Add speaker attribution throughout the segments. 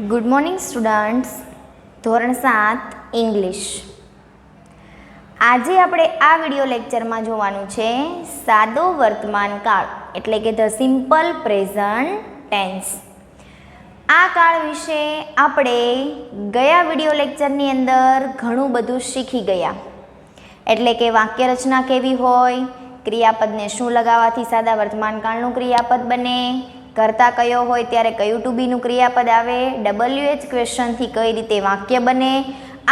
Speaker 1: Good morning students. ધોરણ 7 English. આજે આપણે આ વિડિયો લેક્ચરમાં જોવાનું છે સાદો વર્તમાન કાળ એટલે કે ધ સિમ્પલ પ્રેઝન્ટ ટેન્સ. આ કાળ વિશે આપણે ગયા વિડિયો લેક્ચરની અંદર ઘણું બધું શીખી ગયા. એટલે કે વાક્ય રચના કેવી હોય, ક્રિયાપદને શું લગાવવાથી સાદા વર્તમાન કાળનું ક્રિયાપદ બને, કરતા કયો હોય ત્યારે કયું ટુ બીનું ક્રિયાપદ આવે, WH ક્વેશ્ચનથી કઈ રીતે વાક્ય બને,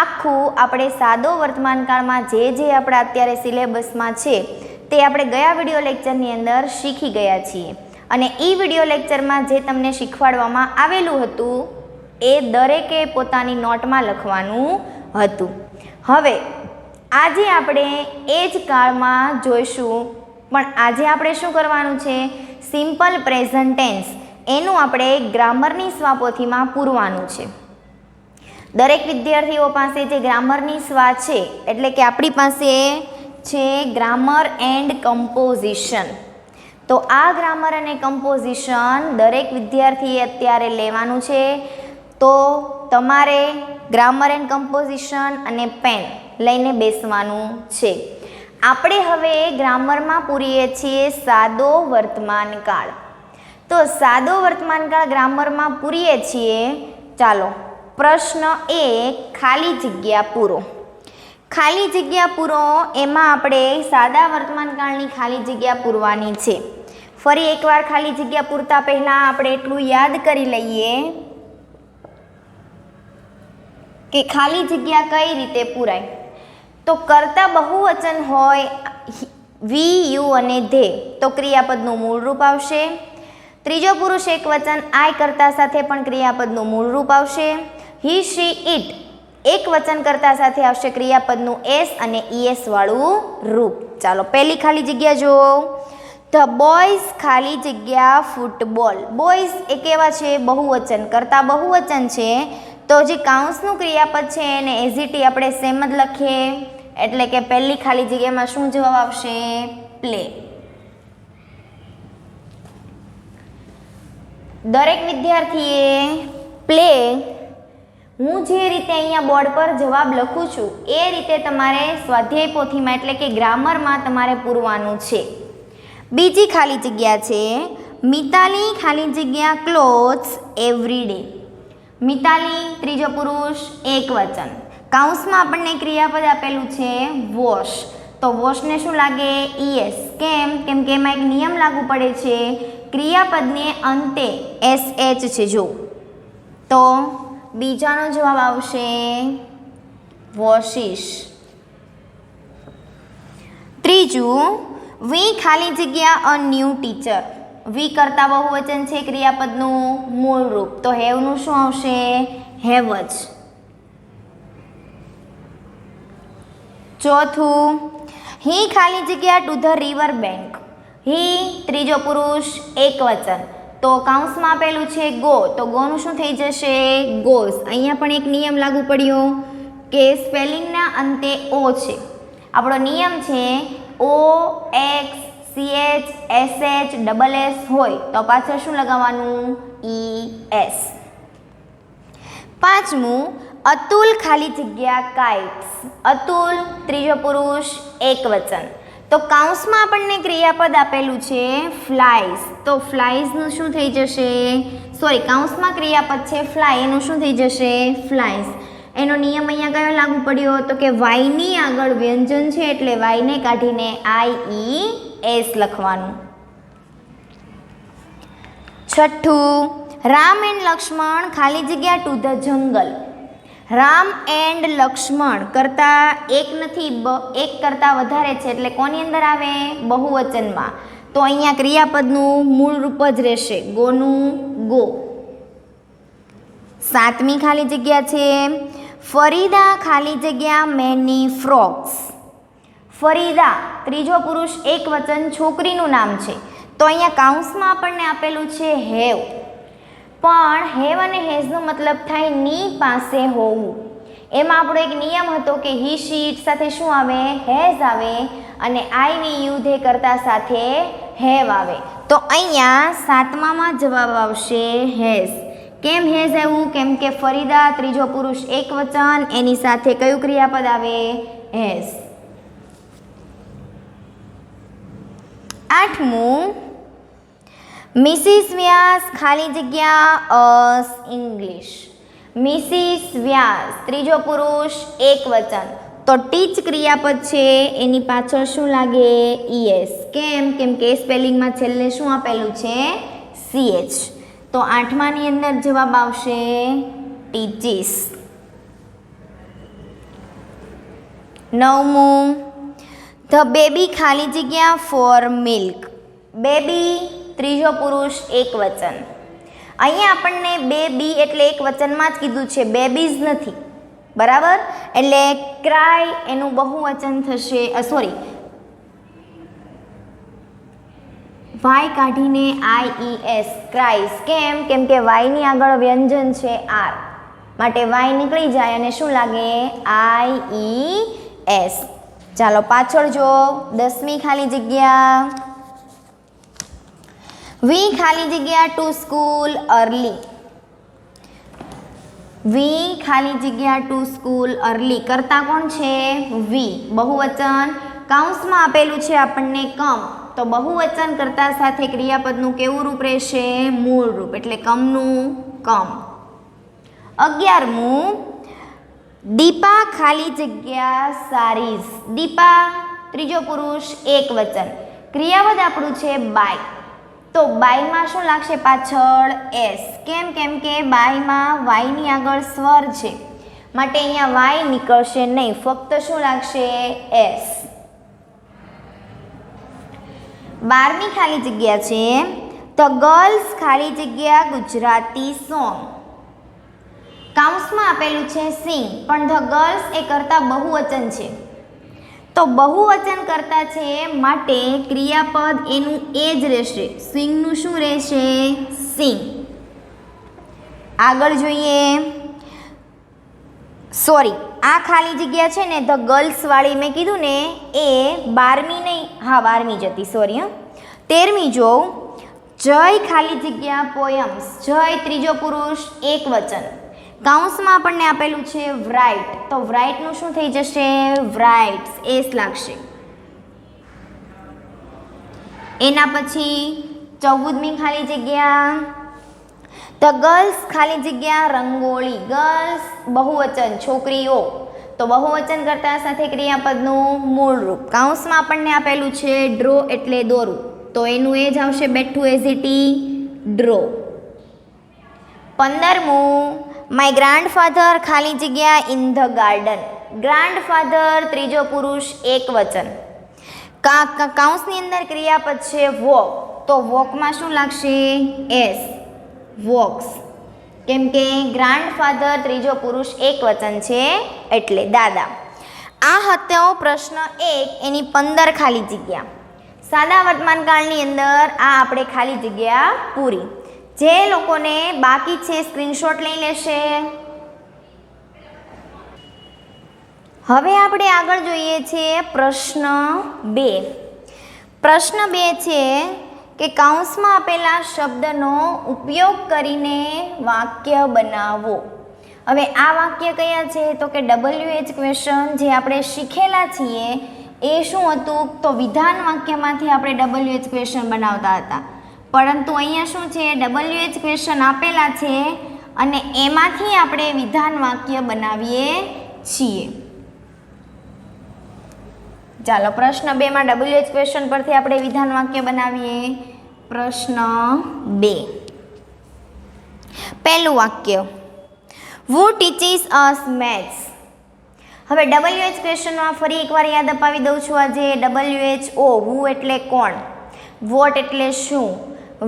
Speaker 1: આખું આપણે સાદો વર્તમાન કાળમાં જે આપણા અત્યારે સિલેબસમાં છે તે આપણે ગયા વિડિયો લેક્ચરની અંદર શીખી ગયા છીએ. અને એ વિડિયો લેક્ચરમાં જે તમને શીખવાડવામાં આવેલું હતું એ દરેકે પોતાની નોટમાં લખવાનું હતું. હવે આજે આપણે એ જ કાળમાં જોઈશું, પણ આજે આપણે શું કરવાનું છે, સિમ્પલ પ્રેઝન્ટ ટેન્સ એનું આપણે ગ્રામરની સ્વાપોથીમાં પૂરવાનું છે. દરેક વિદ્યાર્થીઓ પાસે જે ગ્રામરની સ્વા છે એટલે કે આપણી પાસે છે ગ્રામર એન્ડ કમ્પોઝિશન. તો આ ગ્રામર અને કમ્પોઝિશન દરેક વિદ્યાર્થીએ અત્યારે લેવાનું છે. તો તમારે ગ્રામર એન્ડ કમ્પોઝિશન અને પેન લઈને બેસવાનું છે. આપણે હવે ગ્રામરમાં પૂરીએ છીએ સાદો વર્તમાન કાળ. તો સાદો વર્તમાન કાળ ગ્રામરમાં પૂરીએ છીએ. ચાલો, પ્રશ્ન 1, ખાલી જગ્યા પૂરો. ખાલી જગ્યા પૂરો, એમાં આપણે સાદા વર્તમાન કાળની ખાલી જગ્યા પૂરવાની છે. ફરી એકવાર ખાલી જગ્યા પૂરતા પહેલાં આપણે એટલું યાદ કરી લઈએ કે ખાલી જગ્યા કઈ રીતે પૂરાય. તો કરતા બહુવચન હોય વી, યુ અને ધે, તો ક્રિયાપદનું મૂળ રૂપ આવશે. ત્રીજો પુરુષ એકવચન આઈ કરતા સાથે પણ ક્રિયાપદનું મૂળ રૂપ આવશે. હી, શી, ઇટ એક વચન કરતા સાથે આવશે ક્રિયાપદનું એસ અને ઈએસ વાળું રૂપ. ચાલો, પહેલી ખાલી જગ્યા જુઓ. ધ બોયઝ ખાલી જગ્યા ફૂટબોલ. બોયઝ એ કેવા છે, બહુવચન, કરતા બહુવચન છે. તો જે કાઉન્સનું ક્રિયાપદ છે એને એઝીટી આપણે સેમ જ લખીએ. એટલે કે પહેલી ખાલી જગ્યામાં શું જવાબ આવશે, પ્લે. દરેક વિદ્યાર્થીએ પ્લે, હું જે રીતે અહીંયા બોર્ડ પર જવાબ લખું છું એ રીતે તમારે સ્વાધ્યાય પોથીમાં એટલે કે ગ્રામરમાં તમારે પૂરવાનું છે. બીજી ખાલી જગ્યા છે મિતાલી ખાલી જગ્યા ક્લોથ્સ એવરી ડે. મિતાલી ત્રીજો પુરુષ એકવચન, કાઉન્સમાં આપણને ક્રિયાપદ આપેલું છે વોશ. તો વોશને શું લાગે, ઈએસ. કેમ કે એમાં એક નિયમ લાગુ પડે છે, ક્રિયાપદને અંતે SH છે. જો તો બીજાનો જવાબ આવશે વોશિશ. ત્રીજું, વી ખાલી જગ્યા અ ન્યૂ ટીચર. વી કરતા બહુવચન છે, ક્રિયાપદનું મૂળ રૂપ. તો હેવનું શું આવશે, હેવ જ. ચોથું, હી ખાલી જગ્યા ટુ ધ રિવર બેંક. હી ત્રીજો પુરુષ એકવચન, તો કાઉન્સમાં આપેલું છે ગો, તો ગોનું શું થઈ જશે, ગોઝ. અહીંયા પણ એક નિયમ લાગુ પડ્યો કે સ્પેલિંગના અંતે ઓ છે. આપણો નિયમ છે OX CH SH SS હોય તો પાછળ શું લગાવવાનું, ES. પાંચમું, અતુલ ખાલી જગ્યા કાઇટ્સ. અતુલ ત્રીજો પુરુષ એકવચન, તો કાઉન્સમાં આપણને ક્રિયાપદ આપેલું છે ફ્લાઇઝ. તો ફ્લાઇઝનું શું થઈ જશે, કાઉન્સમાં ક્રિયાપદ છે ફ્લાય, એનું શું થઈ જશે, ફ્લાઇઝ. એનો નિયમ અહીંયા કયો લાગુ પડ્યો, તો કે વાયની આગળ વ્યંજન છે એટલે વાયને કાઢીને IES લખવાનું. છઠ્ઠું, રામ એન્ડ લક્ષ્મણ ખાલી જગ્યા to the jungle. Ram and Lakshman કરતા એક નથી, એક કરતા વધારે છે એટલે કોની અંદર આવે, બહુવચનમાં. તો અહીંયા ક્રિયાપદનું મૂળ રૂપ જ રહેશે, ગોનું ગો. સાતમી ખાલી જગ્યા છે ફરીદા ખાલી જગ્યા મેની ફ્રોક્સ. ફરીદા ત્રીજો પુરુષ એકવચન, છોકરીનું નામ છે. તો અહીંયા કાઉન્સમાં આપણને આપેલું છે હેવ, પણ હેવ અને હેઝનો મતલબ થાય ની પાસે હોવું. એમાં આપણો એક નિયમ હતો કે હી શી ઇટ સાથે શું આવે, હેઝ આવે, અને આઈ વી યુ ધે કરતા સાથે હેવ આવે. તો અહીંયા સાતમામાં જવાબ આવશે હેઝ. કેમ હેઝ આવ્યું? કેમ કે ફરીદા ત્રીજો પુરુષ એકવચન, એની સાથે કયું ક્રિયાપદ આવે? હેઝ. 8મું, મિસિસ વ્યાસ ખાલી જગ્યા અસ ઇંગ્લિશ. મિસિસ વ્યાસ ત્રીજો પુરુષ એકવચન, તો ટીચ ક્રિયાપદ છે એની પાછળ શું લાગે? ઈએસ. કેમ? કેમ કે સ્પેલિંગમાં છેલ્લે શું આપેલું છે? સીએચ. તો 8માની અંદર જવાબ આવશે ટીચીસ. 9મું, ધ બેબી ખાલી જગ્યા ફોર મિલ્ક. બેબી ત્રીજો પુરુષ એકવચન. અહીંયા આપણને બેબી એટલે એક વચનમાં જ કીધું છે, બેબીઝ નથી, બરાબર? એટલે ક્રાય એનું બહુવચન થશે, વાય કાઢીને IES, ક્રાઇસ. કેમ? કેમ કે વાયની આગળ વ્યંજન છે આર, માટે વાય નીકળી જાય અને શું લાગે? IES. ચાલો પાછળ જો. 10મી ખાલી જગ્યા, વી ખાલી જગ્યા ટુ સ્કૂલ અર્લી. વી ખાલી જગ્યા ટુ સ્કૂલ અર્લી. કરતા કોણ છે? વી. બહુવચન કૌંસમાં આપેલું છે આપણને કમ, તો બહુવચન કરતા સાથે ક્રિયાપદનું કેવું રૂપ રહેશે? મૂળ રૂપ, એટલે કમનું કમ. 11મું, દીપા ખાલી જગ્યા સારીઝ. દીપા ત્રીજો પુરુષ એકવચન, ક્રિયાપદ આપણું છે બાય, તો બાયમાં શું લાગશે પાછળ? એસ. કેમ? કેમ કે બાયમાં વાયની આગળ સ્વર છે, માટે અહીંયા વાય નીકળશે નહીં, ફક્ત શું લાગશે? એસ. 12મી ખાલી જગ્યા છે, ધ ગર્લ્સ ખાલી જગ્યા ગુજરાતી સોંગ. કૌંસમાં આપેલું છે સિંગ, પણ ધ ગર્લ્સ એ કરતા બહુવચન છે, તો બહુવચન કરતા છે માટે ક્રિયાપદ એનું એ જ રહેશે. સિંગનું શું રહેશે? સિંગ. આગળ જોઈએ. આ ખાલી જગ્યા છે ને ધ ગર્લ્સ વાળી મેં કીધું ને, એ 12મી નહીં, હા 12મી જ હતી, સોરી. 13મી જોઉં. જય ખાલી જગ્યા પોયમ્સ. જય ત્રીજો પુરુષ એકવચન, કૌંસમાં આપણને આપેલું છે વ્રાઇટ, તો વ્રાઇટનું શું થઈ જશે? વ્રાઇટ્સ, એસ લાગશે. એના પછી 14મી ખાલી જગ્યા, ધ ગર્લ્સ ખાલી જગ્યા રંગોળી. ગર્લ્સ બહુવચન, છોકરીઓ, તો બહુવચન કરતા સાથે ક્રિયાપદનું મૂળ રૂપ. કૌંસમાં આપણને આપેલું છે ડ્રો એટલે દોરું, તો એનું એ જ આવશે બેઠું એઝ ઇટ ઇઝ ડ્રો. 15મું, માય ગ્રાન્ડફાધર ખાલી જગ્યા ઇન ધ ગાર્ડન. ગ્રાન્ડફાધર ત્રીજો પુરુષ એકવચન, કૌંસની અંદર ક્રિયાપદ છે વોક, તો વોકમાં શું લાગશે? એસ. વોક્સ. કેમ કે ગ્રાન્ડફાધર ત્રીજો પુરુષ એકવચન છે એટલે દાદા. આ હતો પ્રશ્ન 1, એની 15 ખાલી જગ્યા. સાદા વર્તમાનકાળની અંદર આ આપણે ખાલી જગ્યા પૂરી. જે લોકોને બાકી છે સ્ક્રીનશોટ લઈ લેશે. હવે આપણે આગળ જોઈએ છીએ પ્રશ્ન 2. પ્રશ્ન 2 છે કે કૌંસમાં આપેલા શબ્દનો ઉપયોગ કરીને વાક્ય બનાવો. હવે આ વાક્ય કયા છે? તો કે WH ક્વેશ્ચન જે આપણે શીખેલા છીએ એ શું હતું? તો વિધાન વાક્યમાંથી આપણે WH ક્વેશ્ચન બનાવતા હતા, પરંતુ અહીંયા શું છે? WH ક્વેશ્ચન આપેલા છે અને એમાંથી આપણે વિધાન વાક્ય બનાવીએ છીએ. ચાલો પ્રશ્ન 2માં WH ક્વેશ્ચન પરથી આપણે વિધાન વાક્ય બનાવીએ. પ્રશ્ન 2, પહેલું વાક્ય, who teaches us maths? હવે WH ક્વેશ્ચનમાં ફરી એકવાર યાદ અપાવી દઉં છું. આજે WHO, who એટલે કોણ, what એટલે શું,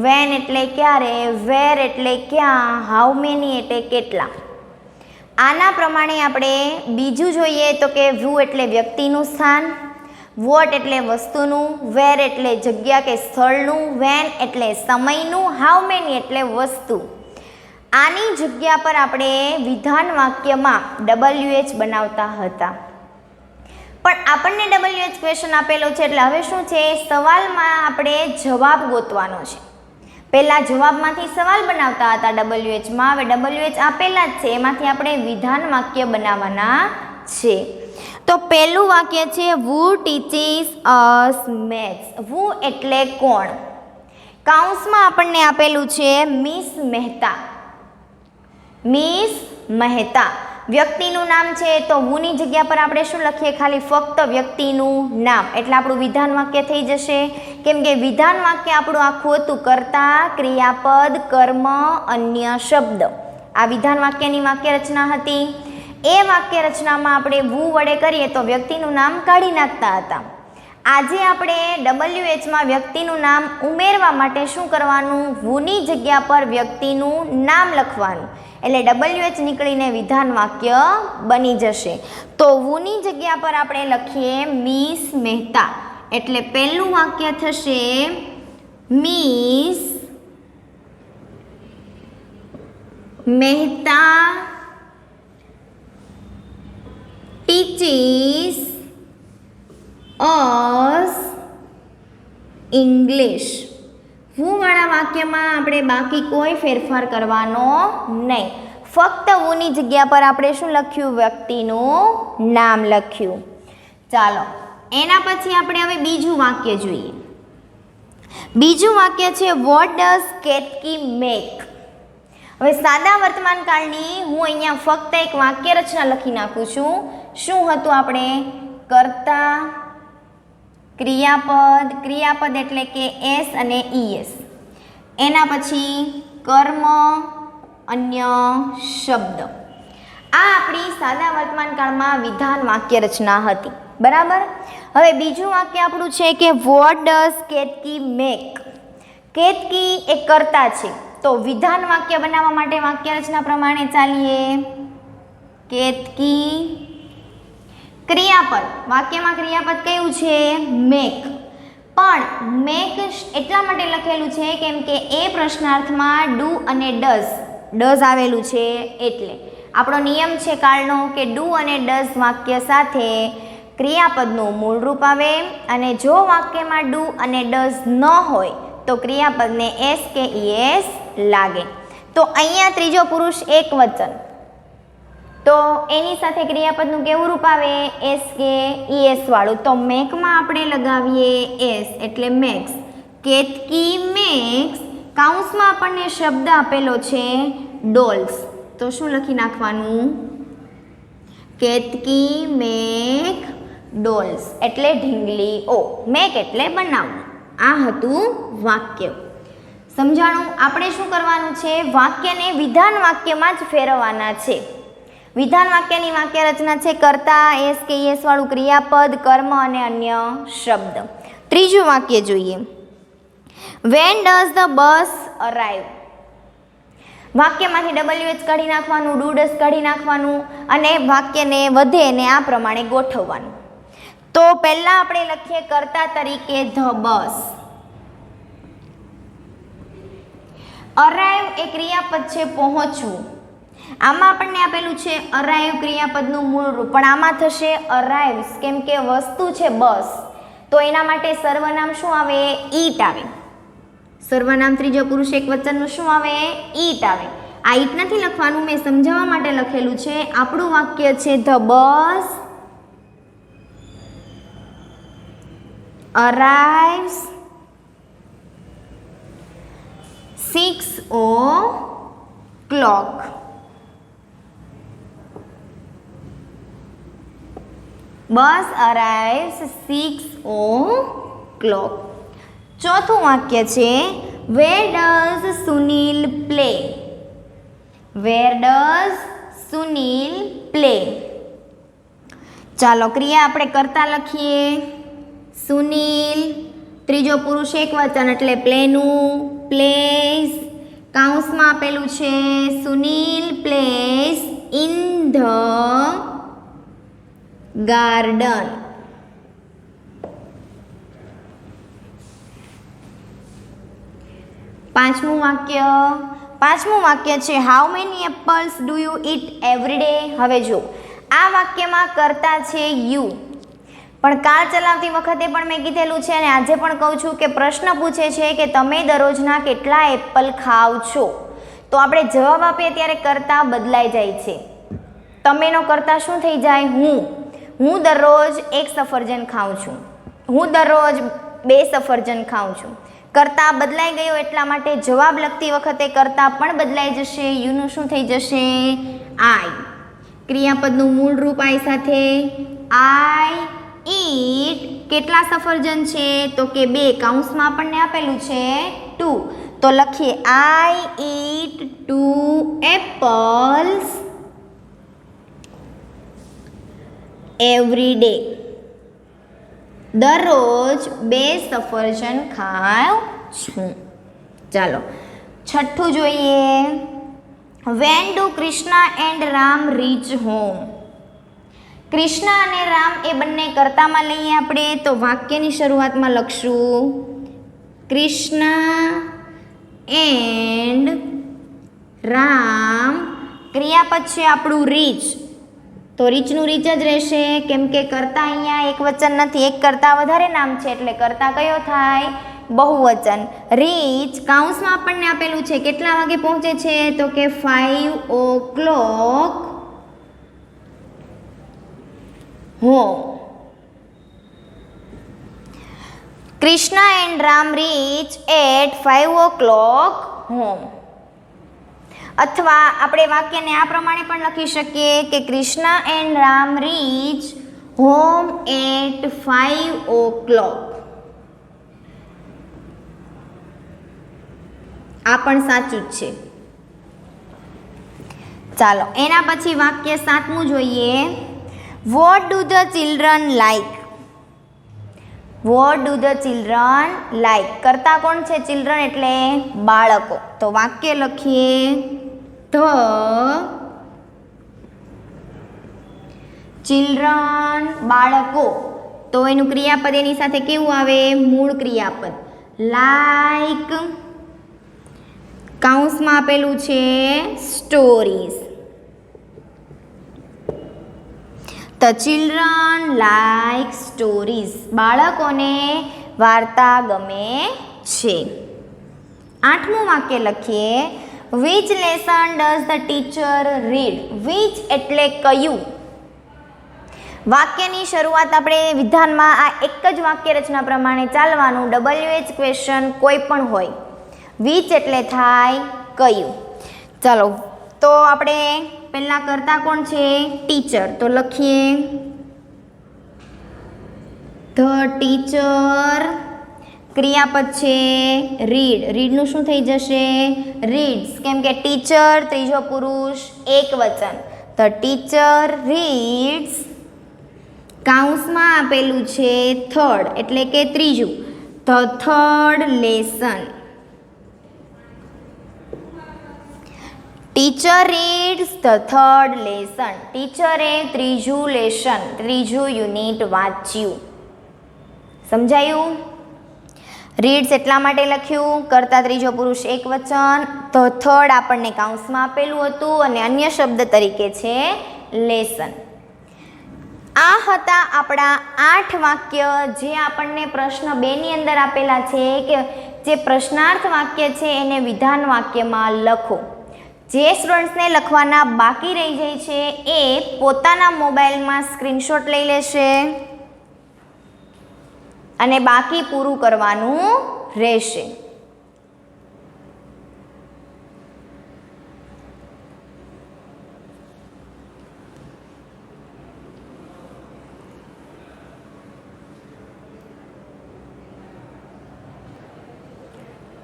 Speaker 1: when એટલે ક્યારે, where એટલે ક્યાં, how many એટલે કેટલા. આના પ્રમાણે આપણે બીજું જોઈએ તો કે who એટલે વ્યક્તિનું સ્થાન, વોટ એટલે વસ્તુનું, વેર એટલે જગ્યા કે સ્થળનું, વેન એટલે સમયનું, હાઉ મેની એટલે વસ્તુ. આની જગ્યા પર આપણે વિધાન વાક્યમાં WH બનાવતા હતા, પણ આપણને WH ક્વેશ્ચન આપેલો છે એટલે હવે શું છે? સવાલમાં આપણે જવાબ ગોતવાનો છે. પહેલાં જવાબમાંથી સવાલ બનાવતા હતા WH માં, હવે WH આપેલા જ છે, એમાંથી આપણે વિધાન વાક્ય બનાવવાના છે. તો પહેલું વાક્ય છે who teaches us maths. who એટલે કોણ. કૌંસમાં આપણને આપેલું છે મિસ મહેતા. મિસ મહેતા વ્યક્તિનું નામ છે, તો whoની જગ્યા પર આપણે શું લખીએ? ખાલી ફક્ત વ્યક્તિનું નામ. એટલે આપણું વિધાન વાક્ય થઈ જશે, કેમ કે વિધાન વાક્ય આપણું આખું હતું કર્તા, ક્રિયાપદ, કર્મ, અન્ય શબ્દ. આ વિધાન વાક્યની વાક્ય રચના હતી. એ વાક્ય રચનામાં આપણે who વડે કરીએ તો વ્યક્તિનું નામ કાઢી નાખતા હતા. આજે આપણે WHમાં વ્યક્તિનું નામ ઉમેરવા માટે શું કરવાનું? whoની જગ્યા પર વ્યક્તિનું નામ લખવાનું, એટલે WH નીકળીને વિધાન વાક્ય બની જશે. તો whoની જગ્યા પર આપણે લખીએ મિસ મહેતા, એટલે પહેલું વાક્ય થશે miss Mehta teaches us English. whoવાળા વાક્યમાં આપણે બાકી કોઈ ફેરફાર કરવાનો નહીં, ફક્ત whoની જગ્યા પર આપણે શું લખ્યું? વ્યક્તિનું નામ લખ્યું. ચાલો એના પછી આપણે હવે બીજું વાક્ય જોઈએ. બીજું વાક્ય છે what does કેતકી make. હવે સાદા વર્તમાન કાળની હું અહીંયા ફક્ત એક વાક્ય રચના લખી નાખું છું. શું હતું આપણે? કર્તા, ક્રિયાપદ, ક્રિયાપદ એટલે કે એસ અને ઈએસ, એના પછી કર્મ, અન્ય શબ્દ. આ આપણી સાદા વર્તમાન કાળમાં વિધાન વાક્ય રચના હતી. બરાબર. હવે બીજું વાક્ય આપણું છે કે what does Ketaki make. Ketaki એ કર્તા છે, તો વિધાન વાક્ય બનાવવા માટે વાક્ય રચના પ્રમાણે ચાલીએ. કેતકી ક્રિયાપદ, વાક્યમાં ક્રિયાપદ કયું છે? મેક. પણ મેક એટલા માટે લખેલું છે કેમ કે એ પ્રશ્નાર્થમાં ડુ અને ડઝ આવેલું છે, એટલે આપણો નિયમ છે કાળનો કે ડુ અને ડઝ વાક્ય સાથે ક્રિયાપદનું મૂળ રૂપ આવે, અને જો વાક્યમાં ડુ અને ડઝ ન હોય તો ક્રિયાપદને એસ કે ઈએસ લાગે. તો અહીંયા ત્રીજો પુરુષ એક વચન, તો એની સાથે ક્રિયાપદનું કેવું રૂપ આવે? એસ કે ઈએસ વાળું. તો મેકમાં આપણે લગાવીએ એસ, એટલે મેક્સ. કેતકી મેક્સ, કૌંસમાં આપણને શબ્દ આપેલો છે ડોલ્સ, તો શું લખી નાખવાનું? કેતકી મેક ડોલ્સ, એટલે ઢીંગલીઓ. મેક એટલે બનાવવું. આ હતું વાક્ય. સમજાણું? આપણે શું કરવાનું છે? વાક્યને વિધાન વાક્યમાં જ ફેરવવાના છે. વિધાન વાક્યની વાક્ય રચના છે કર્તા, એસ કે ઈએસ વાળું ક્રિયાપદ, કર્મ અને અન્ય શબ્દ. ત્રીજું વાક્ય જોઈએ. When does the bus arrive. વાક્યમાંથી WH કાઢી નાખવાનું, ડુ ડઝ કાઢી નાખવાનું અને વાક્યને વધે ને આ પ્રમાણે ગોઠવવાનું. તો પહેલા આપણે લખીએ કર્તા તરીકે ધ બસ. અરાઈવ એ ક્રિયાપદ છે પહોંચવું. આમાં આપણને આપેલું છે અરાઈવ ક્રિયાપદનું મૂળ રૂપ, પણ આમાં થશે અરાઇવ્સ, કેમ કે વસ્તુ છે બસ, તો એના માટે સર્વનામ શું આવે? ઈટ આવે. સર્વનામ ત્રીજો પુરુષ એક વચનનું શું આવે? ઈટ આવે. આ ઈટ નથી લખવાનું, મેં સમજાવવા માટે લખેલું છે. આપણું વાક્ય છે the bus arrives 6 o'clock. Bus arrives 6 o'clock. ચોથું વાક્ય છે where does Sunil play. where does Sunil play. ચાલો ક્રિયા આપણે કરતા લખીએ. સુનિલ, ત્રીજો પુરુષ એક વચન એટલે પ્લેનું, પ્લેસ. કૌંસમાં આપેલું છે Sunil place in the garden. પાંચમું વાક્ય છે how many apples do you it every day. હવે જો આ વાક્યમાં કરતા છે યુ, પણ કાર ચલાવતી વખતે પણ મેં કીધેલું છે અને આજે પણ કહું છું કે પ્રશ્ન પૂછે છે કે તમે દરરોજના કેટલા એપલ ખાવ છો, તો આપણે જવાબ આપીએ ત્યારે કરતા બદલાઈ જાય છે. તમેનો કરતા શું થઈ જાય? હું દરરોજ 1 સફરજન ખાઉં છું, હું દરરોજ 2 સફરજન ખાઉં છું. કરતા બદલાઈ ગયો એટલા માટે જવાબ લખતી વખતે કરતા પણ બદલાઈ જશે. યુનું શું થઈ જશે? આઈ. ક્રિયાપદનું મૂળ રૂપ આઈ સાથે આઈ ઈટ. કેટલા સફરજન છે? તો કે 2. કૌંસમાં આપણને આપેલું છે 2, તો લખીએ I eat 2 apples every day. દરરોજ 2 સફરજન ખાઉં છું. ચાલો છઠ્ઠું જોઈએ. When do Krishna and Ram reach home. Krishna અને રામ એ બંને કર્તામાં લઈએ આપણે, તો વાક્યની શરૂઆતમાં લખશું કૃષ્ણ એન્ડ રામ. ક્રિયાપદ છે આપણું રીચ, તો રીચનું રીચ જ રહેશે કેમ કે કર્તા અહીંયા એક વચન નથી, એક કરતાં વધારે નામ છે એટલે કર્તા કયો થાય? બહુવચન. રીચ કૌંસમાં આપણને આપેલું છે કેટલા વાગે પહોંચે છે? તો કે 5 o'clock home. Krishna and Ram reach at 5 o'clock home. અથવા આપણે વાક્યને આ પ્રમાણે પણ લખી શકીએ કે Krishna and Ram reach home at 5 o'clock. આ પણ સાચું જ છે. ચાલો એના પછી વાક્ય 7મું જોઈએ. What do the children like. What do the children like. કરતા કોણ છે? ચિલ્ડ્રન એટલે બાળકો. તો વાક્ય લખીએ ધ ચિલ્ડ્રન બાળકો. તો એનું ક્રિયાપદ એની સાથે કેવું આવે? મૂળ ક્રિયાપદ. લાઈક કૌંસમાં આપેલું છે stories. The children like stories. બાળકોને વાર્તા ગમે છે. 8મું વાક્ય લખીએ. Which lesson does the teacher read. Which એટલે કયું. વાક્યની શરૂઆત આપણે વિધાનમાં આ એક જ વાક્ય રચના પ્રમાણે ચાલવાનું. WH ક્વેશ્ચન કોઈ પણ હોય. વિચ એટલે થાય કયું. ચાલો તો આપણે પહેલાં કરતા કોણ છે? ટીચર. તો લખીએ ધ ટીચર. ક્રિયાપદ છે રીડ. રીડનું શું થઈ જશે? રીડ્સ. કેમ કે ટીચર ત્રીજો પુરુષ એક વચન. The teacher reads. કૌંસમાં આપેલું છે થર્ડ એટલે કે ત્રીજું. The third lesson. Teacher reads the third lesson. ટીચરે ત્રીજું લેસન, ત્રીજું યુનિટ વાંચ્યું. સમજાયું? રીડ્સ એટલા માટે લખ્યું કરતા ત્રીજો પુરુષ એક વચન. ધ થર્ડ આપણને કૌંસમાં આપેલું હતું અને અન્ય શબ્દ તરીકે છે લેસન. આ હતા આપણા 8 વાક્ય જે આપણને પ્રશ્ન 2ની અંદર આપેલા છે કે જે પ્રશ્નાર્થ વાક્ય છે એને વિધાન વાક્યમાં લખો. જે સ્ટુડન્ટ્સને લખવાના બાકી રહી જાય છે એ પોતાના મોબાઈલમાં સ્ક્રીનશોટ લઈ લેશે અને બાકી પૂરું કરવાનું રહેશે.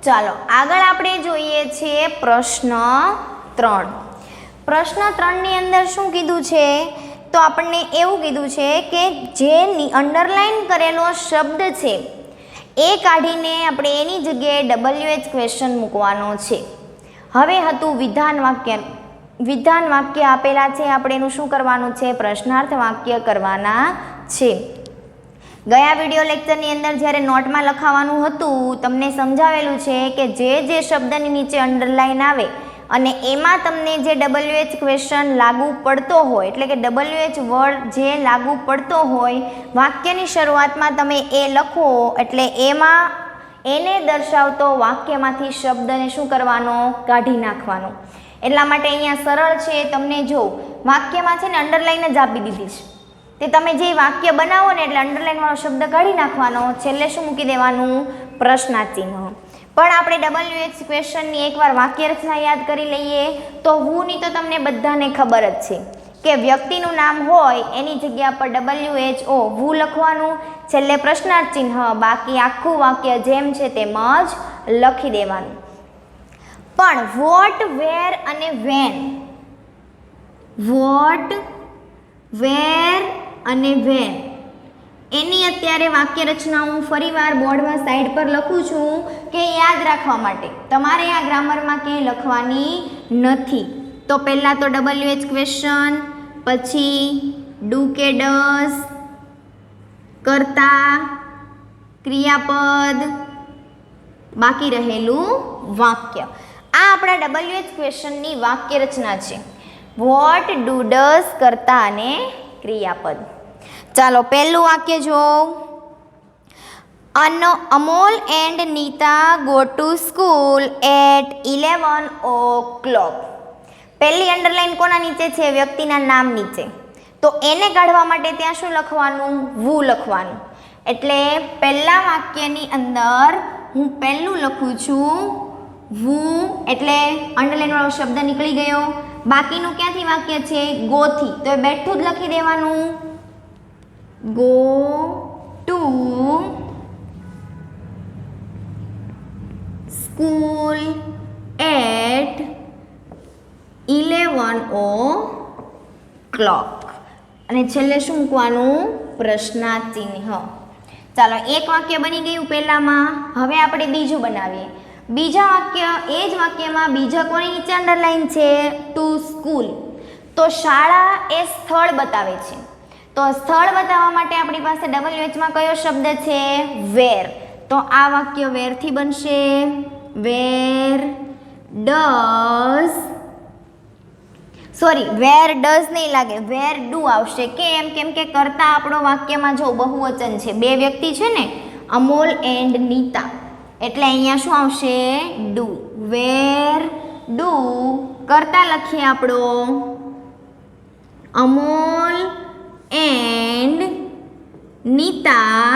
Speaker 1: ચાલો આગળ આપણે જોઈએ છીએ પ્રશ્ન 3. પ્રશ્ન 3ની અંદર શું કીધું છે? તો આપણને એવું કીધું છે કે જે અંડરલાઈન કરેલો શબ્દ છે એ કાઢીને આપણે એની જગ્યાએ WH ક્વેશ્ચન મૂકવાનો છે. હવે હતું વિધાન વાક્ય. વિધાન વાક્ય આપેલા છે, આપણે એનું શું કરવાનું છે? પ્રશ્નાર્થ વાક્ય કરવાના છે. ગયા વિડીયો લેક્ચરની અંદર જ્યારે નોટમાં લખાવાનું હતું તમને સમજાવેલું છે કે જે શબ્દની નીચે અંડરલાઈન આવે અને એમાં તમને જે WH ક્વેશ્ચન લાગુ પડતો હોય એટલે કે WH વર્ડ જે લાગુ પડતો હોય વાક્યની શરૂઆતમાં તમે એ લખો એટલે એમાં એને દર્શાવતો વાક્યમાંથી શબ્દને શું કરવાનો કાઢી નાખવાનો. એટલા માટે અહીંયા સરળ છે. તમને જો વાક્યમાં છે ને અંડરલાઈન જ આપી દીધી છે તે તમે જે વાક્ય બનાવો ને એટલે અંડરલાઈનવાળો શબ્દ કાઢી નાખવાનો, છેલ્લે શું મૂકી દેવાનું પ્રશ્નાર્થ ચિહ્ન. પણ આપણે WH ક્વેશ્ચનની એકવાર વાક્ય રચના યાદ કરી લઈએ તો હુની તો તમને બધાને ખબર જ છે કે વ્યક્તિનું નામ હોય એની જગ્યા પર WHO હુ લખવાનું, છેલ્લે પ્રશ્નાર્થ ચિહ્ન, બાકી આખું વાક્ય જેમ છે તેમ જ લખી દેવાનું. પણ વોટ, વેર અને વેન, વોટ, વેર અને વેન એની અત્યારે વાક્ય રચના હું ફરીવાર બોર્ડમાં સાઈડ પર લખું છું કે યાદ રાખવા માટે. તમારે આ ગ્રામરમાં ક્યાંય લખવાની નથી. તો પહેલાં તો WH ક્વેશ્ચન, પછી ડુ કે ડઝ, કર્તા, ક્રિયાપદ, બાકી રહેલું વાક્ય. આ આપણા WH ક્વેશ્ચનની વાક્ય રચના છે. વોટ, ડુ, ડઝ, કર્તા અને ક્રિયાપદ. ચાલો પહેલું વાક્ય જો. Amol and Nita go to school at 11 o'clock. પહેલી અંડરલાઈન કોના નીચે છે? વ્યક્તિના નામ નીચે. તો એને કાઢવા માટે ત્યાં શું લખવાનું? વુ લખવાનું. એટલે પહેલા વાક્યની અંદર હું પહેલું લખું છું વુ, એટલે અંડરલાઈન વાળો શબ્દ નીકળી ગયો. બાકીનું ક્યાંથી વાક્ય છે? ગોથી. તો એ બેઠું જ લખી દેવાનું. Go to school at 11 o'clock. અને છેલ્લે શું મૂકવાનું? પ્રશ્નાર્થ ચિહ્ન. ચાલો એક વાક્ય બની ગયું પહેલામાં. હવે આપણે બીજું બનાવીએ. બીજા વાક્ય, એ જ વાક્યમાં બીજા કોની નીચે અંડરલાઈન છે? To school. તો શાળા એ સ્થળ બતાવે છે. તો સ્થળ બતાવવા માટે આપણી પાસે WHમાં કયો શબ્દ છે? વેર. તો આ વાક્ય વેરથી બનશે. Where does, sorry where does નહીં લાગે, વેર ડુ આવશે. કેમ કે કર્તા આપણો વાક્યમાં જો બહુવચન છે, બે વ્યક્તિ છે ને, અમોલ એન્ડ નીતા, એટલે અહીંયા શું આવશે? ડુ. વેર ડુ કર્તા લખીએ આપણો Amol and Nita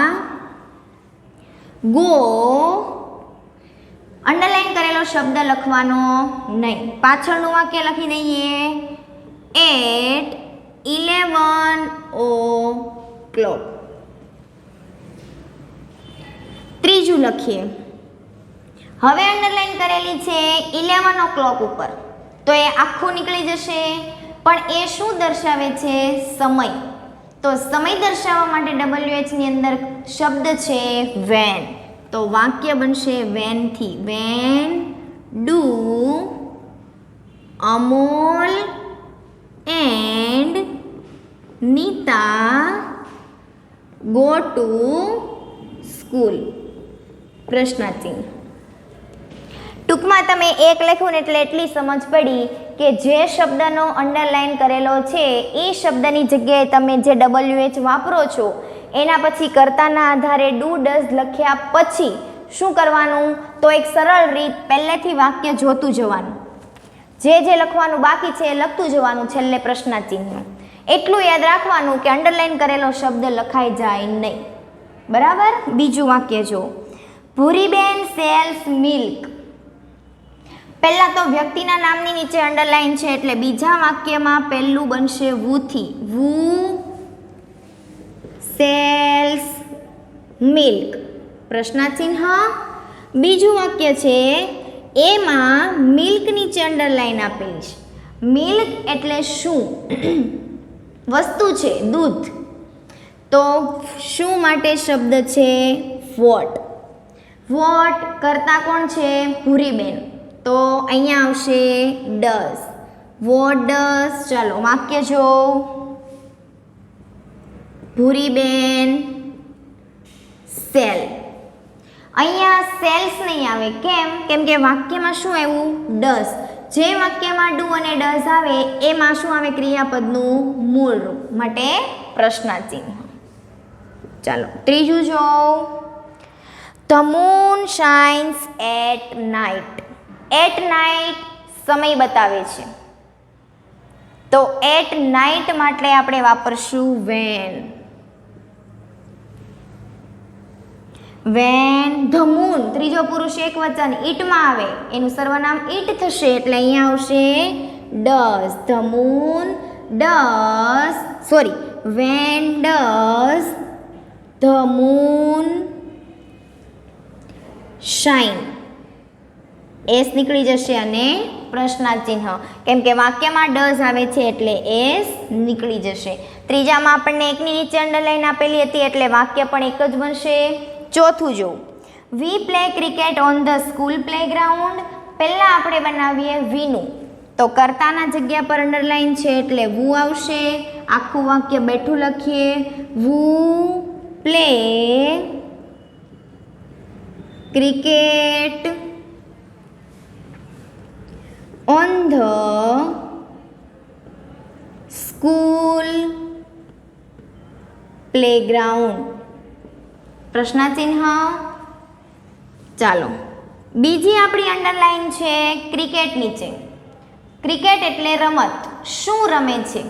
Speaker 1: go. Underline કરેલો શબ્દ લખવાનો નહીં. પાછળનું વાક્ય લખી દઈએ એટ 11 o'clock. ત્રીજું લખીએ. હવે અંડરલાઈન કરેલી છે 11 o'clock ઉપર, તો એ આખું નીકળી જશે. પણ એ શું દર્શાવે છે? સમય. તો સમય દર્શાવવા માટે WH ની અંદર શબ્દ છે વેન. તો વાક્ય બનશે વેનથી. When do Amol and Nita go to school. પ્રશ્નાર્થ ચિહ્ન. ટૂંકમાં તમે એક લખ્યું ને એટલે એટલી સમજ પડી કે જે શબ્દનો અંડરલાઈન કરેલો છે એ શબ્દની જગ્યાએ તમે જે WH વાપરો છો એના પછી કર્તાના આધારે ડુ ડઝ લખ્યા પછી શું કરવાનું? તો એક સરળ રીત, પહેલેથી વાક્ય જોતું જવાનું, જે લખવાનું બાકી છે એ લખતું જવાનું, છેલ્લે પ્રશ્નાર્થ ચિહ્ન. એટલું યાદ રાખવાનું કે અંડરલાઈન કરેલો શબ્દ લખાઈ જાય નહીં. બરાબર? બીજું વાક્ય જો. Bhuriben sells milk. પહેલાં તો વ્યક્તિના નામની નીચે અંડરલાઈન છે એટલે બીજા વાક્યમાં પહેલું બનશે વુથી. વુ સેલ્સ મિલ્ક. પ્રશ્નાર્થ ચિહ્ન. બીજું વાક્ય છે એમાં મિલ્ક નીચે અંડરલાઈન આપેલી છે. મિલ્ક એટલે શું? વસ્તુ છે, દૂધ. તો શું માટે શબ્દ છે? વોટ. વોટ કરતા કોણ છે? ભૂરીબેન. તો અહીંયા આવશે ડઝ. What does. ચાલો વાક્ય જો. ભૂરીબેન સેલ. અહીંયા સેલ્સ નહીં આવે. કેમ કે વાક્યમાં શું આવ્યું? ડઝ. જે વાક્યમાં ડુ અને ડઝ આવે એમાં શું આવે? ક્રિયાપદનું મૂળ રૂપ, માટે પ્રશ્નાચિહ્ન. ચાલો ત્રીજું જો, the moon shines at night. At night સમય બતાવે છે, તો એટ નાઇટ માટે આપણે વાપરશું વેન. વેન ધ મૂન, ત્રીજો પુરુષ એક વચન ઈટમાં આવે, એનું સર્વનામ ઈટ થશે, એટલે અહીંયા આવશે does. The moon does, sorry, van does the moon shine. S નીકળી જશે અને પ્રશ્નાચિહ્ન, કેમ કે વાક્યમાં ડઝ આવે છે એટલે એસ નીકળી જશે. ત્રીજામાં આપણને એકની નીચે અંડરલાઈન આપેલી હતી એટલે વાક્ય પણ એક જ બનશે. ચોથું જો, વી play cricket on the school playground. પહેલાં આપણે બનાવીએ વીનું, તો કર્તાના જગ્યા પર અંડરલાઈન છે એટલે વુ આવશે. આખું વાક્ય બેઠું લખીએ, who play cricket on the school playground. પ્રશ્નાચિહ્ન. ચાલો બીજી આપણી અંડરલાઈન છે ક્રિકેટ નીચે. ક્રિકેટ એટલે રમત, શું રમે છે?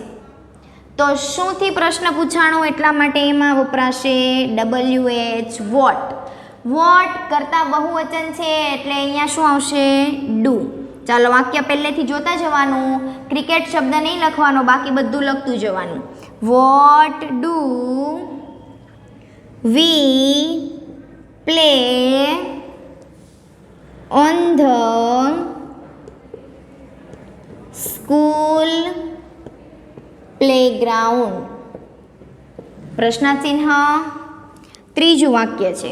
Speaker 1: તો શુંથી પ્રશ્ન પૂછાણો એટલા માટે એમાં વપરાશે WH, વોટ. વોટ કરતા બહુવચન છે એટલે અહીંયા શું આવશે? ડુ. ચાલો વાક્ય પહેલેથી જોતા જવાનું, ક્રિકેટ શબ્દ નહીં લખવાનો, બાકી બધું લખતું જવાનું. What do we play on the school playground. પ્રશ્નાચિહ્ન. ત્રીજું વાક્ય છે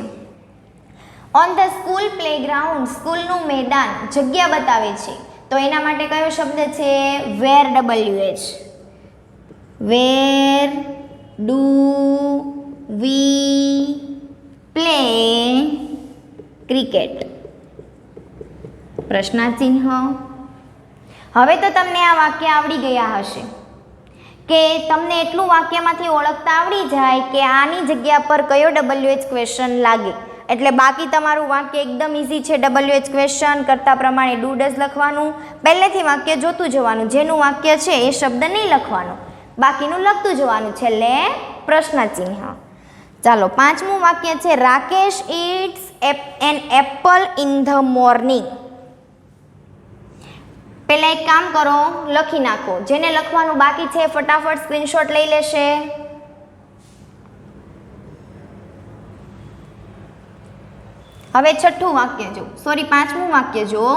Speaker 1: ઓન ધ સ્કૂલ પ્લેગ્રાઉન્ડ. સ્કૂલનું મેદાન, જગ્યા બતાવે છે, તો એના માટે કયો શબ્દ છે? Where, WH. Where do we play cricket. પ્રશ્નાચિહ્ન. હવે તો તમને આ વાક્ય આવડી ગયા હશે, કે તમને એટલું વાક્યમાંથી ઓળખતા આવડી જાય કે આની જગ્યા પર કયો WH ક્વેશ્ચન લાગે. એટલે બાકી તમારું વાક્ય એકદમ ઇઝી છે. WH ક્વેશ્ચન કરતા પ્રમાણે ડુ ડઝ લખવાનું, પહેલેથી વાક્ય જોતું જવાનું, જેનું વાક્ય છે એ શબ્દ નહીં લખવાનો, બાકીનું લખતું જવાનું, છેલ્લે પ્રશ્નચિહ્ન. ચાલો પાંચમું વાક્ય છે Rakesh eats an apple in the morning. પહેલાં એક કામ કરો, લખી નાખો. જેને લખવાનું બાકી છે ફટાફટ સ્ક્રીનશોટ લઈ લેશે. હવે છઠ્ઠું વાક્ય જો, સોરી પાંચમું વાક્ય જો.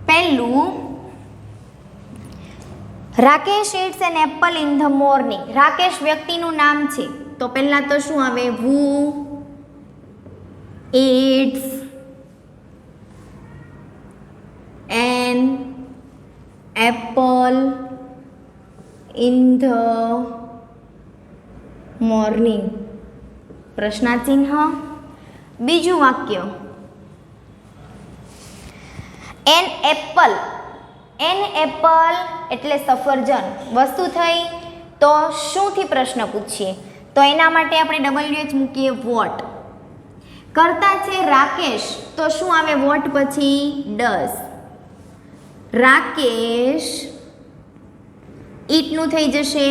Speaker 1: પહેલું, Rakesh eats an apple in the morning. Rakesh વ્યક્તિનું નામ છે, તો પહેલા તો શું આવે? Who eats an apple in the morning. પ્રશ્નાચિહ્ન. બીજું વાક્ય એન એપલ. એન એપલ એટલે સફરજન વસ્તુ થઈ, તો શુંથી પ્રશ્ન પૂછીએ? તો એના માટે આપણે WH મૂકીએ વોટ. કરતા છે રાકેશ, તો શું આવે વોટ પછી? ડઝ. રાકેશ ઈટનું થઈ જશે,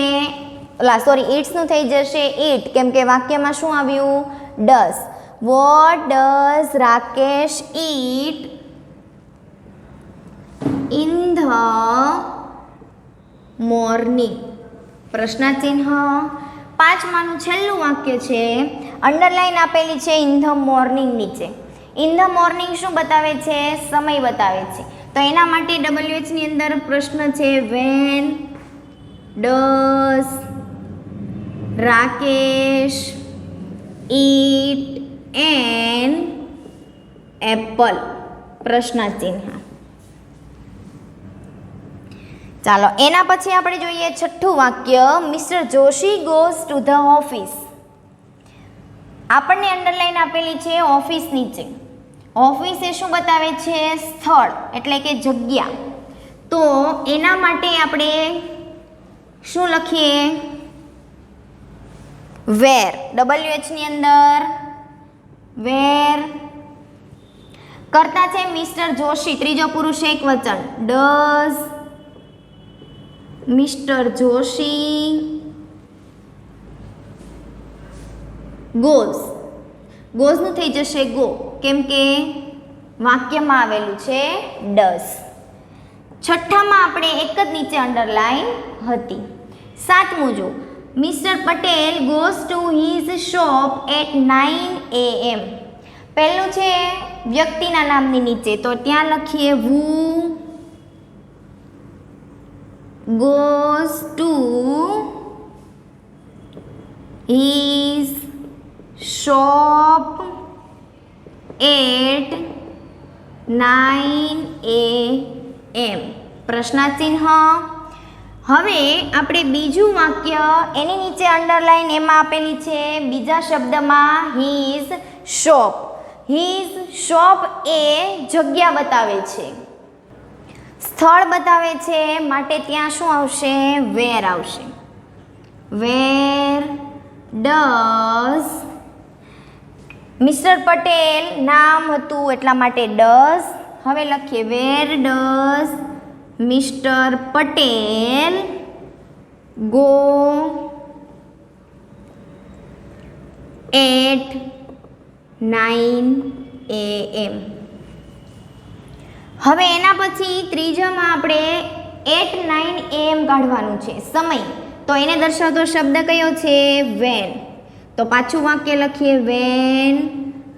Speaker 1: ઇટ્સનું થઈ જશે ઈટ, કેમ કે વાક્યમાં શું આવ્યું? Does. What does Rakesh eat in the morning. પ્રશ્નાચિહ્ન. પાંચમાનું છેલ્લું વાક્ય છે, અંડરલાઈન આપેલી છે ઇન ધ મોર્નિંગ નીચે. ઇન ધ મોર્નિંગ શું બતાવે છે? સમય બતાવે છે, તો એના માટે WH ની અંદર પ્રશ્ન છે when does Rakesh eat an apple. પ્રશ્ન ચિહ્ન. ચાલો એના પછી આપણે જોઈએ છઠ્ઠું વાક્ય, mister Joshi goes to the office. આપણને અંડરલાઈન આપેલી છે ઓફિસ નીચે. ઓફિસ એ શું બતાવે છે? સ્થળ એટલે કે જગ્યા. તો એના માટે આપણે શું લખીએ? વેર. WH ની અંદર વેર. કરતા છે મિસ્ટર જોશી, ત્રીજો પુરુષ એક વચન. Does mister Joshi goes. ગોઝનું થઈ જશે ગો, કેમ કે વાક્યમાં આવેલું છે ડઝ. છઠ્ઠામાં આપણે એક જ નીચે અંડરલાઈન હતી. સાતમું જો, mister Patel goes to his shop at 9 AM. પહેલું છે વ્યક્તિના નામની નીચે, તો ત્યાં લખીએ who goes to his shop at 9 AM. પ્રશ્નાચિહ્ન. હવે આપણે બીજું વાક્ય એની નીચે અંડરલાઈન એમાં આપેલી છે બીજા શબ્દમાં હિઝ શોપ. હિઝ શોપ એ જગ્યા બતાવે છે, સ્થળ બતાવે છે, માટે ત્યાં શું આવશે? વેર આવશે. વેર ડઝ મિસ્ટર પટેલ નામ હતું એટલા માટે ડઝ. હવે લખીએ where does mister Patel go at 9 AM. હવે એના પછી ત્રીજામાં આપણે એટ 9 AM કાઢવાનું છે સમય. તો એને દર્શાવતો શબ્દ કયો છે? વેન. તો પાછું વાક્ય લખીએ when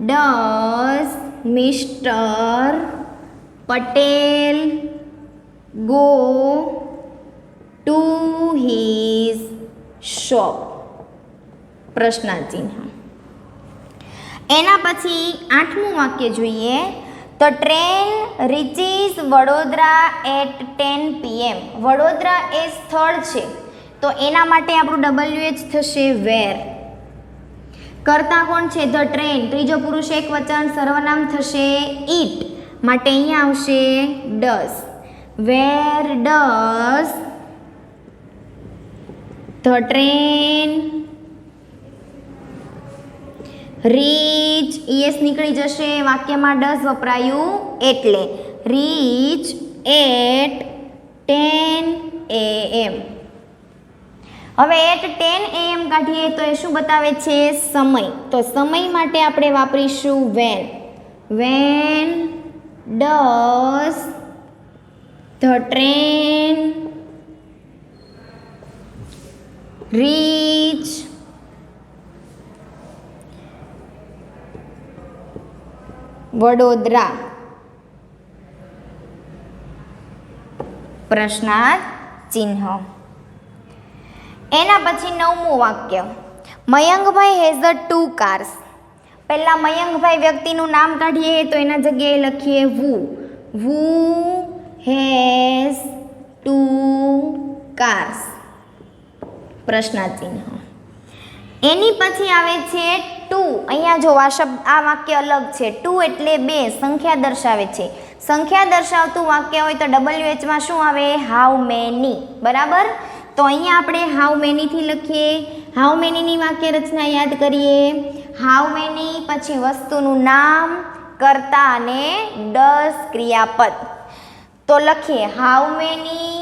Speaker 1: does mister Patel go to his shop. પ્રશ્નાચિહ્ન. એના પછી આઠમું વાક્ય જોઈએ. The train reaches Vadodara at 10 PM. Vadodara એ સ્થળ છે, તો એના માટે આપણું WH થશે વેર. કરતા કોણ છે? ધ ટ્રેન, ત્રીજો પુરુષ એક વચન, સર્વનામ થશે ઇટ, માટે અહીંયા આવશે does. Where does the train reach. ES નીકળી જશે, વાક્યમાં ડઝ વપરાયું એટલે. Reach at 10 AM. હવે એટ 10 AM કાઢીએ તો એ શું બતાવે છે? સમય. તો સમય માટે આપણે વાપરીશું when. When does the train reach Vadodara. પ્રશ્નાર્થ ચિહ્ન. એના પછી નવમું વાક્ય, મયંકભાઈ હેઝ ધ 2 cars. પહેલાં મયંકભાઈ વ્યક્તિનું નામ કાઢીએ તો એના જગ્યાએ લખીએ વુ. વુ હેઝ 2 cars. પ્રશ્નાચિહ્ન. એની પછી આવે છે ટુ. અહીંયા જો આ શબ્દ, આ વાક્ય અલગ છે. ટુ એટલે 2, સંખ્યા દર્શાવે છે. સંખ્યા દર્શાવતું વાક્ય હોય તો WHમાં શું આવે? How many. બરાબર. તો અહીંયા આપણે હાઉ મેનીથી લખીએ. હાઉ મેનીની વાક્ય રચના યાદ કરીએ. હાઉ મેની પછી વસ્તુનું નામ, કર્તા અને ડઝ ક્રિયાપદ. તો લખીએ હાઉ મેની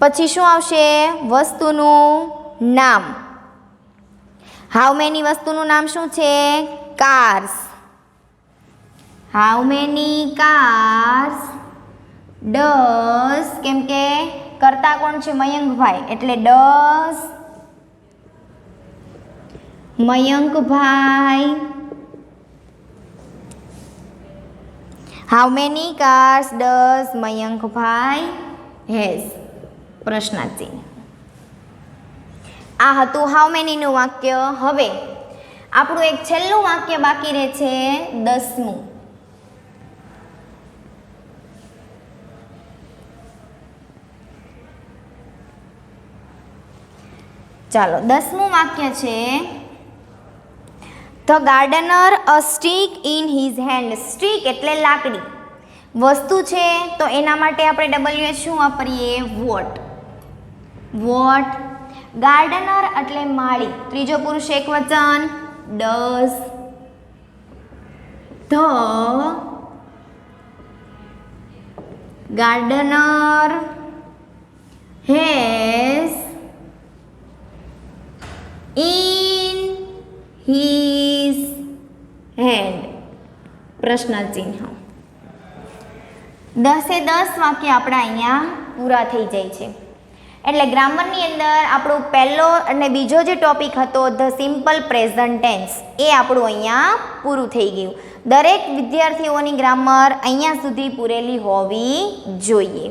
Speaker 1: પછી શું આવશે? વસ્તુનું નામ. હાઉ મેની વસ્તુનું નામ શું છે? Cars. How many cars does, કેમ કે કરતા કોણ છે? મયંકભાઈ, એટલે does Mayankbhai. How many cars does Mayankbhai has. પ્રશ્નાચિહ્ન. આ હતું હાઉ મેનીનું વાક્ય. હવે આપણું એક છેલ્લું વાક્ય બાકી રહે છે 10મું. ચાલો 10મું વાક્ય છે the gardener a stick in his hand. Stick એટલે લાકડી, વસ્તુ છે તો એના માટે આપણે WH શું વાપરીએ? વોટ. વોટ. ગાર્ડનર એટલે માળી, ત્રીજો પુરુષ એકવચન does the gardener has in his hand. પ્રશ્ન ચિહ્ન. 10 વાક્ય આપણા અહીંયા પૂરા થઈ જાય છે. એટલે ગ્રામરની અંદર આપણો પહેલો અને બીજો જે ટોપિક હતો ધ સિમ્પલ પ્રેઝન્ટ ટેન્સ એ આપણું અહીંયા પૂરું થઈ ગયું. દરેક વિદ્યાર્થીઓની ગ્રામર અહીંયા સુધી પૂરેલી હોવી જોઈએ.